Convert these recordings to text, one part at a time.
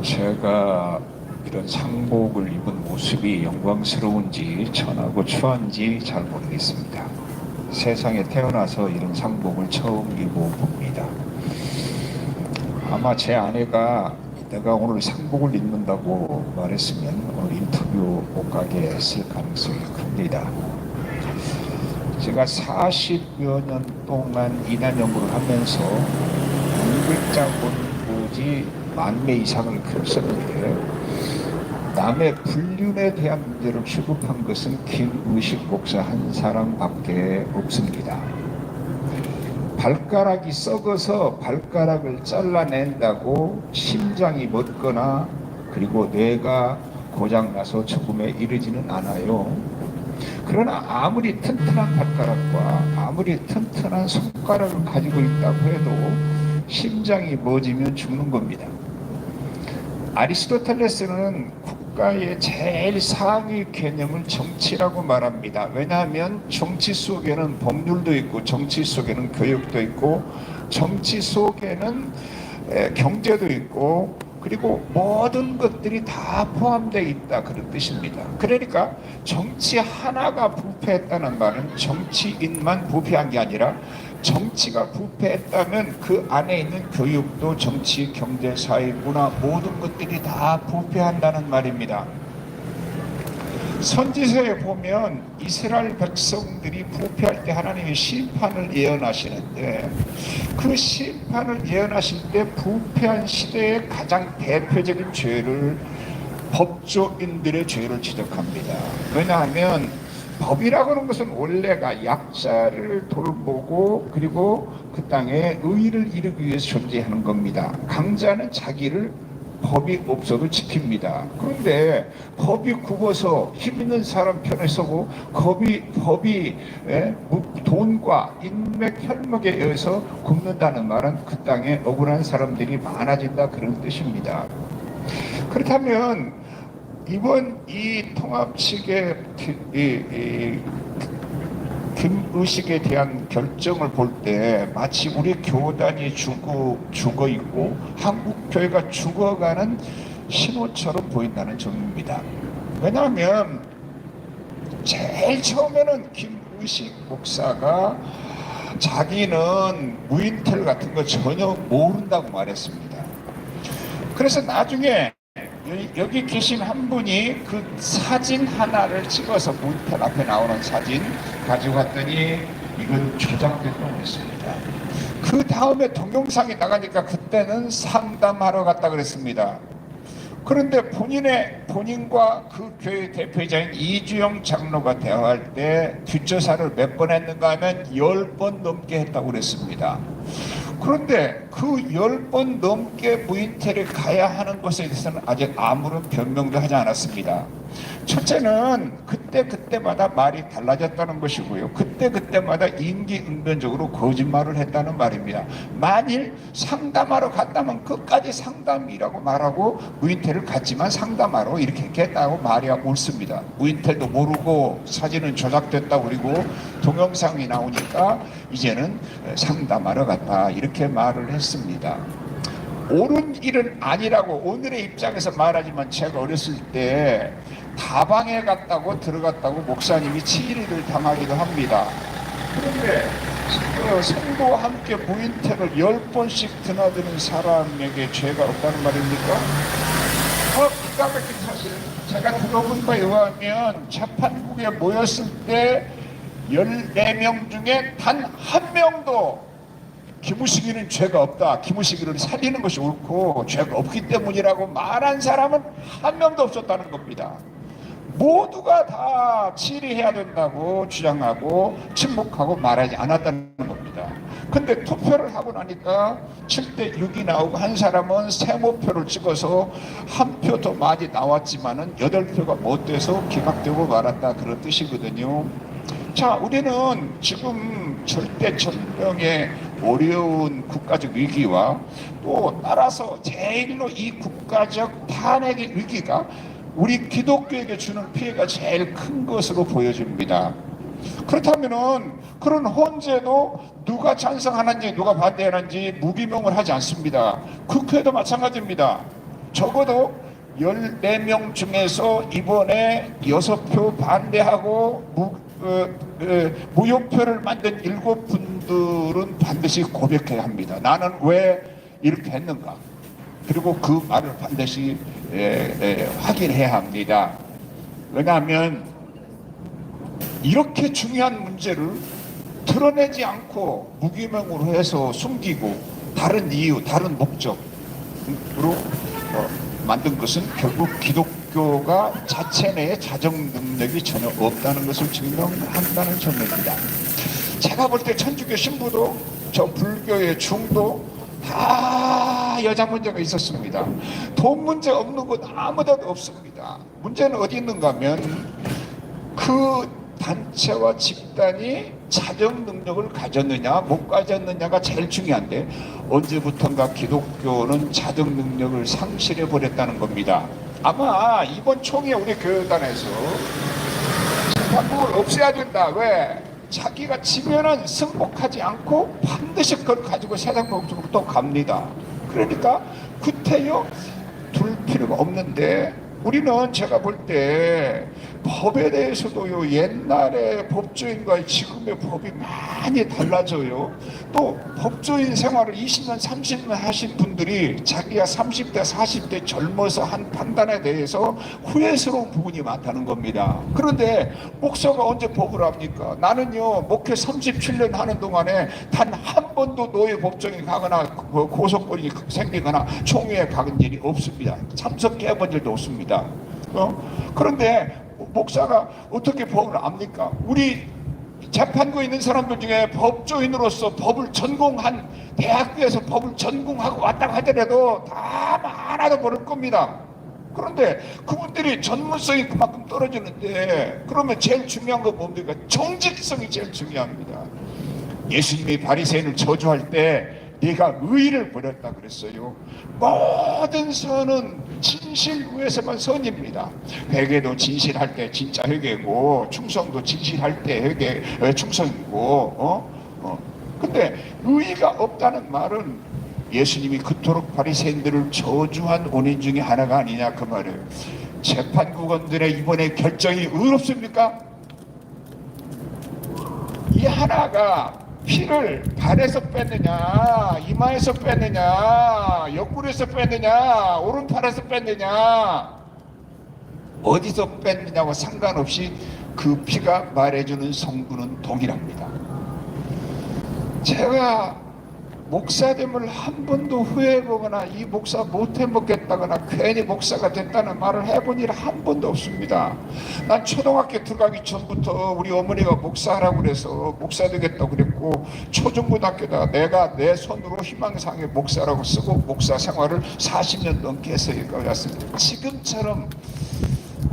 제가 이런 상복을 입은 모습이 영광스러운지 천하고 추한지 잘 모르겠습니다. 세상에 태어나서 이런 상복을 처음 입어봅니다. 아마 제 아내가 내가 오늘 상복을 입는다고 말했으면 오늘 인터뷰 못 가게 했을 가능성이 큽니다. 제가 40여 년 동안 이단 연구를 하면서 200자 본고지 10,000매 이상을 썼는데 남의 불륜에 대한 문제를 취급한 것은 김의식 목사 한 사람밖에 없습니다. 발가락이 썩어서 발가락을 잘라낸다고 심장이 멎거나 그리고 뇌가 고장나서 죽음에 이르지는 않아요. 그러나 아무리 튼튼한 발가락과 아무리 튼튼한 손가락을 가지고 있다고 해도 심장이 멎으면 죽는 겁니다. 아리스토텔레스는 국가의 제일 상위 개념을 정치라고 말합니다. 왜냐하면 정치 속에는 법률도 있고 정치 속에는 교육도 있고 정치 속에는 경제도 있고 그리고 모든 것들이 다 포함되어 있다 그런 뜻입니다. 그러니까 정치 하나가 부패했다는 말은 정치인만 부패한 게 아니라 정치가 부패했다면 그 안에 있는 교육도 정치, 경제, 사회, 문화 모든 것들이 다 부패한다는 말입니다. 선지서에 보면 이스라엘 백성들이 부패할 때 하나님이 심판을 예언하시는데 그 심판을 예언하실 때 부패한 시대의 가장 대표적인 죄를 법조인들의 죄를 지적합니다. 왜냐하면 법이라고 하는 것은 원래가 약자를 돌보고 그리고 그 땅에 의를 이루기 위해서 존재하는 겁니다. 강자는 자기를 법이 없어도 지킵니다. 그런데 법이 굽어서 힘 있는 사람 편에 서고 법이 돈과 인맥 혈맥에 의해서 굽는다는 말은 그 땅에 억울한 사람들이 많아진다 그런 뜻입니다. 그렇다면 이번 이 통합 측의 김의식에 대한 결정을 볼 때 마치 우리 교단이 죽어 있고 한국교회가 죽어가는 신호처럼 보인다는 점입니다. 왜냐하면 제일 처음에는 김의식 목사가 자기는 무인텔 같은 거 전혀 모른다고 말했습니다. 그래서 나중에 여기 계신 한 분이 그 사진 하나를 찍어서 문텔 앞에 나오는 사진 가지고 갔더니 이건 조작됐다고 했습니다. 그 다음에 동영상이 나가니까 그때는 상담하러 갔다 그랬습니다. 그런데 본인과 그 교회 대표자인 이주영 장로가 대화할 때 뒷조사를 몇 번 했는가 하면 10번 넘게 했다고 그랬습니다. 그런데 그 10번 넘게 무인텔에 가야 하는 것에 대해서는 아직 아무런 변명도 하지 않았습니다. 첫째는 그때마다 말이 달라졌다는 것이고요. 그때마다 임기응변적으로 거짓말을 했다는 말입니다. 만일 상담하러 갔다면 끝까지 상담이라고 말하고 무인텔을 갔지만 상담하러 이렇게 했다고 말이 옳습니다. 무인텔도 모르고 사진은 조작됐다고 그리고 동영상이 나오니까 이제는 상담하러 갔다 이렇게 말을 했습니다. 옳은 일은 아니라고 오늘의 입장에서 말하지만 제가 어렸을 때 다방에 갔다고 들어갔다고 목사님이 치리를 당하기도 합니다. 그런데 성도와 함께 무인텔을 10번씩 드나드는 사람에게 죄가 없다는 말입니까? 기가 막힌 사실 제가 들어본 바에 의하면 재판국에 모였을 때 14명 중에 단 한 명도 김우식이는 죄가 없다. 김우식이를 살리는 것이 옳고 죄가 없기 때문이라고 말한 사람은 한 명도 없었다는 겁니다. 모두가 다 치리해야 된다고 주장하고 침묵하고 말하지 않았다는 겁니다. 근데 투표를 하고 나니까 7대 6이 나오고 한 사람은 세모표를 찍어서 한 표 더 많이 나왔지만은 8표가 못 돼서 기각되고 말았다 그런 뜻이거든요. 자, 우리는 지금 절대천명의 어려운 국가적 위기와 또 따라서 제일로 이 국가적 탄핵의 위기가 우리 기독교에게 주는 피해가 제일 큰 것으로 보여집니다. 그렇다면은 그런 헌재도 누가 찬성하는지 누가 반대하는지 무기명을 하지 않습니다. 국회도 마찬가지입니다. 적어도 14명 중에서 이번에 6표 반대하고 무효표를 만든 7분들은 반드시 고백해야 합니다. 나는 왜 이렇게 했는가? 그리고 그 말을 반드시 확인해야 합니다. 왜냐하면 이렇게 중요한 문제를 드러내지 않고 무기명으로 해서 숨기고 다른 이유, 다른 목적으로 만든 것은 결국 기독교가 자체 내에 자정 능력이 전혀 없다는 것을 증명한다는 점입니다. 제가 볼 때 천주교 신부도 저 불교의 중도 다 여자 문제가 있었습니다. 돈 문제 없는 곳 아무데도 없습니다. 문제는 어디 있는가 하면 그 단체와 집단이 자정 능력을 가졌느냐 못 가졌느냐가 제일 중요한데, 언제부턴가 기독교는 자정 능력을 상실해 버렸다는 겁니다. 아마 이번 총회 우리 교회단에서 재판부를 없애야 된다. 왜? 자기가 지면은 승복하지 않고 반드시 그걸 가지고 세상 법적으로 또 갑니다. 그러니까 구태여 둘 필요가 없는데, 우리는 제가 볼 때 법에 대해서도요, 옛날의 법조인과 지금의 법이 많이 달라져요. 또 법조인 생활을 20년 30년 하신 분들이 자기가 30대 40대 젊어서 한 판단에 대해서 후회스러운 부분이 많다는 겁니다. 그런데 목사가 언제 법을 합니까? 나는요, 목회 37년 하는 동안에 단 한 번도 노예 법정에 가거나 고소권이 생기거나 총회에 가는 일이 없습니다. 참석해 본 일도 없습니다. 그런데 목사가 어떻게 법을 압니까? 우리 재판부에 있는 사람들 중에 법조인으로서 법을 전공한, 대학교에서 법을 전공하고 왔다고 하더라도 다 많아도 모를 겁니다. 그런데 그분들이 전문성이 그만큼 떨어지는데, 그러면 제일 중요한 건 뭡니까? 정직성이 제일 중요합니다. 예수님이 바리새인을 저주할 때 네가 의를 버렸다 그랬어요. 모든 선은 진실 위에서만 선입니다. 회개도 진실할 때 진짜 회개고, 충성도 진실할 때 회개 충성이고. 근데 의가 없다는 말은 예수님이 그토록 바리새인들을 저주한 원인 중에 하나가 아니냐 그 말이에요. 재판국원들의 이번에 결정이 의롭습니까? 이 하나가 피를 발에서 뺐느냐, 이마에서 뺐느냐, 옆구리에서 뺐느냐, 오른팔에서 뺐느냐, 어디서 뺐느냐와 상관없이 그 피가 말해주는 성분은 동일합니다. 제가 목사됨을 한 번도 후회해보거나 이 목사 못해먹겠다거나 괜히 목사가 됐다는 말을 해본 일 한 번도 없습니다. 난 초등학교 들어가기 전부터 우리 어머니가 목사하라고 그래서 목사 되겠다고 그랬고, 초중고등학교다 내가 내 손으로 희망상의 목사라고 쓰고 목사 생활을 40년 넘게 해서 여기까지 왔습니다. 지금처럼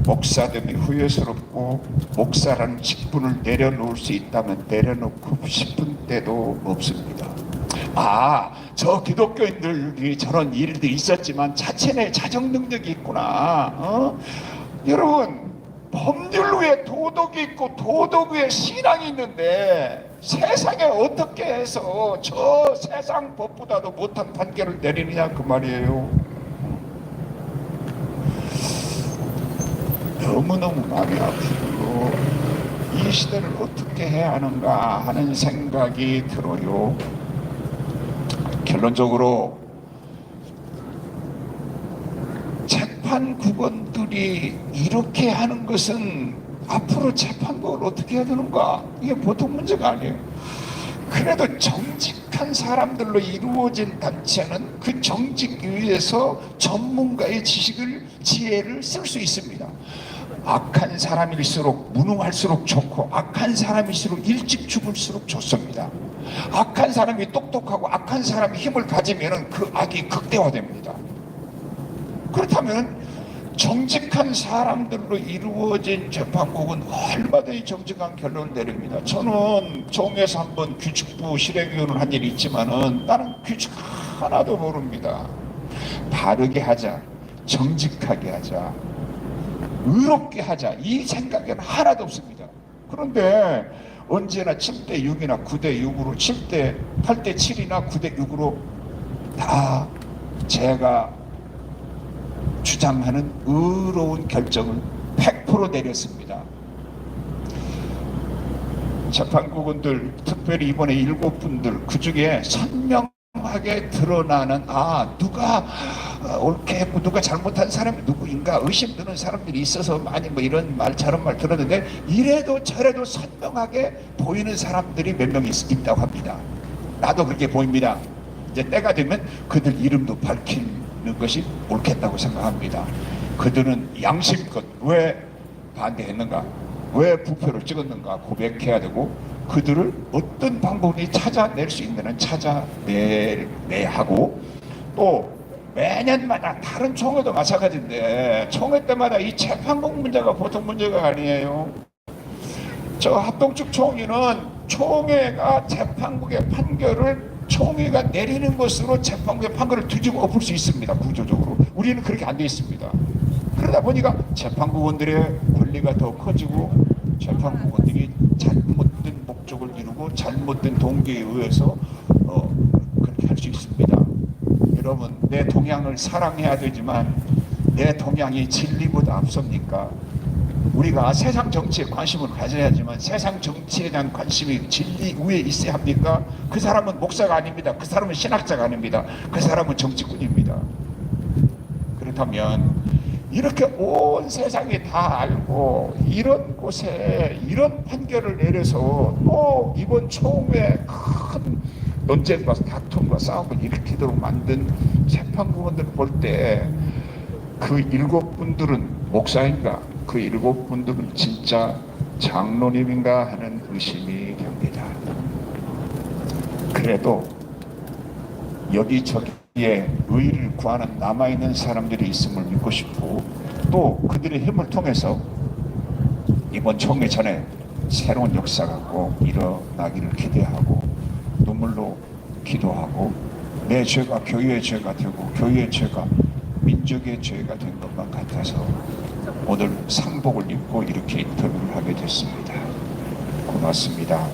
목사됨이 후회스럽고 목사라는 직분을 내려놓을 수 있다면 내려놓고 싶은 때도 없습니다. 저 기독교인들이 저런 일들이 있었지만 자체 내 자정 능력이 있구나. 여러분, 법률 위에 도덕이 있고 도덕 위에 신앙이 있는데 세상에 어떻게 해서 저 세상 법보다도 못한 판결을 내리느냐 그 말이에요. 너무너무 마음이 아프고 이 시대를 어떻게 해야 하는가 하는 생각이 들어요. 결론적으로 재판국원들이 이렇게 하는 것은 앞으로 재판국을 어떻게 해야 되는가, 이게 보통 문제가 아니에요. 그래도 정직한 사람들로 이루어진 단체는 그 정직 위에서 전문가의 지식을, 지혜를 쓸 수 있습니다. 악한 사람일수록 무능할수록 좋고, 악한 사람일수록 일찍 죽을수록 좋습니다. 악한 사람이 똑똑하고 악한 사람이 힘을 가지면 그 악이 극대화됩니다. 그렇다면 정직한 사람들로 이루어진 재판국은 얼마든지 정직한 결론을 내립니다. 저는 총회에서 한번 규칙부 실행위원을 한 일이 있지만은 나는 규칙 하나도 모릅니다. 바르게 하자, 정직하게 하자, 의롭게 하자, 이 생각에는 하나도 없습니다. 그런데 언제나 7대 6이나 9대 6으로 8대 7이나 9대 6으로 다 제가 주장하는 의로운 결정을 100% 내렸습니다. 재판국원들, 특별히 이번에 7분들 그 중에 선명하게 드러나는 누가 옳게 했고 누가 잘못한 사람이 누구인가 의심드는 사람들이 있어서 많이 뭐 이런 말 저런 말 들었는데, 이래도 저래도 선명하게 보이는 사람들이 몇 명 있다고 합니다. 나도 그렇게 보입니다. 이제 때가 되면 그들 이름도 밝히는 것이 옳겠다고 생각합니다. 그들은 양심껏 왜 반대했는가, 왜 부표를 찍었는가 고백해야 되고, 그들을 어떤 방법이 찾아낼 수 있는지는 찾아내야 하고, 또 매년마다 다른 총회도 마찬가지인데 총회 때마다 이 재판국 문제가 보통 문제가 아니에요. 저 합동측 총리는 총회가 재판국의 판결을 총회가 내리는 것으로 재판국의 판결을 뒤집어 엎을 수 있습니다. 구조적으로 우리는 그렇게 안 돼 있습니다. 그러다 보니까 재판국원들의 권리가 더 커지고, 재판국원들이 잘못된 목적을 이루고 잘못된 동기에 의해서 그렇게 할 수 있습니다. 여러분, 내 동양을 사랑해야 되지만 내 동양이 진리보다 앞섭니까? 우리가 세상 정치에 관심을 가져야지만 세상 정치에 대한 관심이 진리 위에 있어야 합니까? 그 사람은 목사가 아닙니다. 그 사람은 신학자가 아닙니다. 그 사람은 정치꾼입니다. 그렇다면 이렇게 온 세상이 다 알고 이런 곳에 이런 판결을 내려서 또 이번 총회 큰 논쟁과 다툼과 싸움을 일으키도록 만든 재판국원들 볼 때 그 7분들은 목사인가, 그 7분들은 진짜 장로님인가 하는 의심이 듭니다. 그래도 여기저기에 의를 구하는 남아있는 사람들이 있음을 믿고 싶고, 또 그들의 힘을 통해서 이번 총회 전에 새로운 역사가 꼭 일어나기를 기대하고 눈물로 기도하고, 내 죄가 교회의 죄가 되고 교회의 죄가 민족의 죄가 된 것만 같아서 오늘 상복을 입고 이렇게 인터뷰를 하게 됐습니다. 고맙습니다.